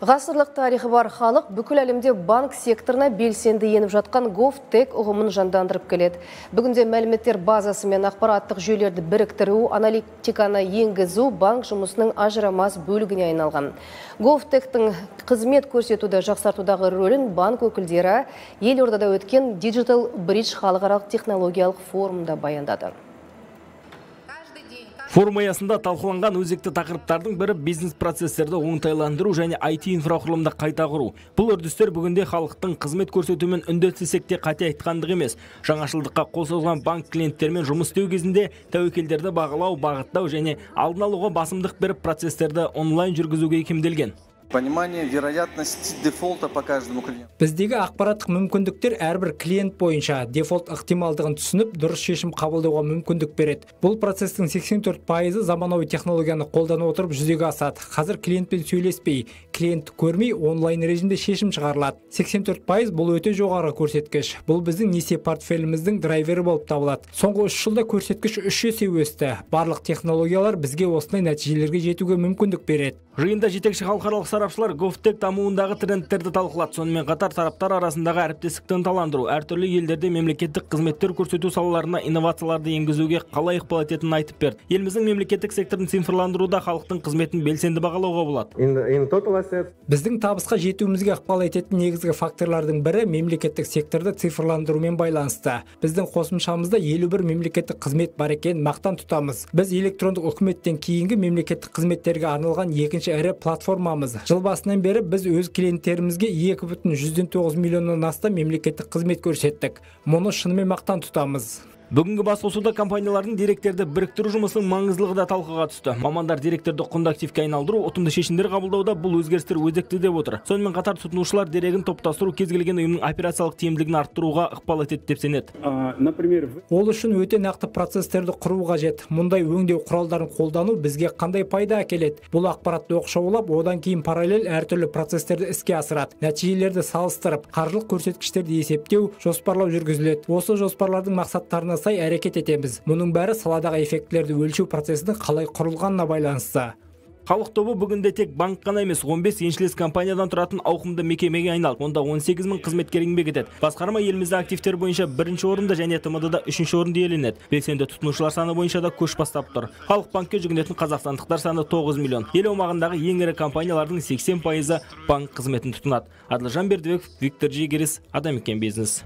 Ғасырлық тарихы бар халық бүкіл әлемде банк секторына белсенді еніп жатқан GovTech ұғымын жандандырып келеді. Бүгінде мәліметтер базасы мен ақпараттық жүйелерді біріктіру, аналитиканы енгізу банк жұмысының ажырамас бөлігіне айналған. GovTech-тің қызмет көрсетуді жақсартудағы рөлін банк өкілдері елордада өткен Digital Bridge халықаралық технологиялық форумда баяндады. Форум аясында талқыланған өзекті тақырыптардың бірі бизнес-процесстерді оңтайландыру және IT инфрақұрылымды қайта құру. Бұл үрдістер бүгінде халықтың қызмет көрсетумен үндестісек те қате айтқандық емес. Жаңашылдыққа қол созған банк клиенттермен жұмыс істеу кезінде тәуекелдерді бағалау, бағыттау және алдын алуға басымдық беріп процесстерді онлайн жүргізуге икемделген. Понимание вероятности дефолта по каждому клиенту. Біздегі ақпараттық мүмкіндіктер әрбір клиент бойынша дефолт ықтималдығын түсініп, дұрыс шешім қабылдауға мүмкіндік береді. Бұл процестің 84% заманауи технологияны қолдана отырып жүзеге асады. Қазір клиентпен сөйлеспей, клиент көрмей онлайн режимде шешім шығарылады. 84% бұл өте жоғары көрсеткіш. Бұл біздің несие портфеліміздің драйвері болып табылады. Соңғы 3 жылда көрсеткіш 3 есе өсті. Барлық технологиялар бізге осындай нәтижелерге жетуге мүмкіндік береді. Жиында жетекші халықаралық сарапшылар GovTech дамуындағы трендтерді талқылады. Сонымен қатар тараптар арасындағы әріптестікті ынталандыру, әртүрлі елдерде мемлекеттік қызметтер көрсету салаларына инновацияларды енгізуге қалай ықпал ететінін айтып берді. Еліміздің мемлекеттік секторын цифрландыруда халықтың қызметін белсенді бағалауға болады. Біздің табысқа жетуімізге ықпал ететін негізгі факторлардың бірі мемлекеттік секторды цифрландырумен байланысты. Біздің қосымшамызда 51 мемлекеттік қызмет бар екенін мақтан тұтамыз. Біз электрондық үкіметтен кейінгі мемлекеттік қызметтерге арналған екінші ірі платформамыз. Жыл басынан бері біз өз клиенттерімізге 2,9 миллионнан астам мемлекеттік қызмет көрсеттік. Мұны шынымен мақтан тұтамыз. Бүгінгі басқосуда компаниялардың директорды біріктіру жұмысының маңыздылығы да талқыға түсті. Мамандар директорды құнды активке айналдыру, ұтымды шешімдер қабылдауда бұл өзгерістер өзекті деп отыр. Сонымен қатар тұтынушылар дерегін топтастыру кез келген ұйымның операциялық тиімділігін арттыруға ықпал етеді деп сенеді. Ол үшін өте нақты процесстерді құру қажет. Мұндай өңдеу құралдарын қолдану бізге қандай пайда әкеледі? Бұл ақпаратты оқшаулап, одан кейін параллель әртүрлі процесстерді іске асырады. Нәтижелерді салыстырып, қаржылық көрсеткіштерді есептеу, жоспарлау жүргізіледі. Осы жоспарлардың мақсаттарына сай әрекет етеміз. Мұның бәрі саладағы эффектілерді өлшеу процесінің қалай құрылғанына байланысты. Халық тобы бүгінде тек банк қана емес, 15 еншілес компаниядан тұратын ауқымды мекемеге айналып, онда 18 мың қызметкер еңбек етеді. Басқарма елімізде активтер бойынша 1-ші орында және ТМД-да 3-ші орынды иеленеді. Белсенді тұтынушылар саны бойынша да көш бастап тұр. Халық банкке жүгінетін қазақстандықтар саны 9 миллион. Ел аумағындағы ең ірі компаниялардың 80% банк қызметін тұтынады. Адлыжан Бердібеков, Виктор Жегерес, Адам Екен Бизнес.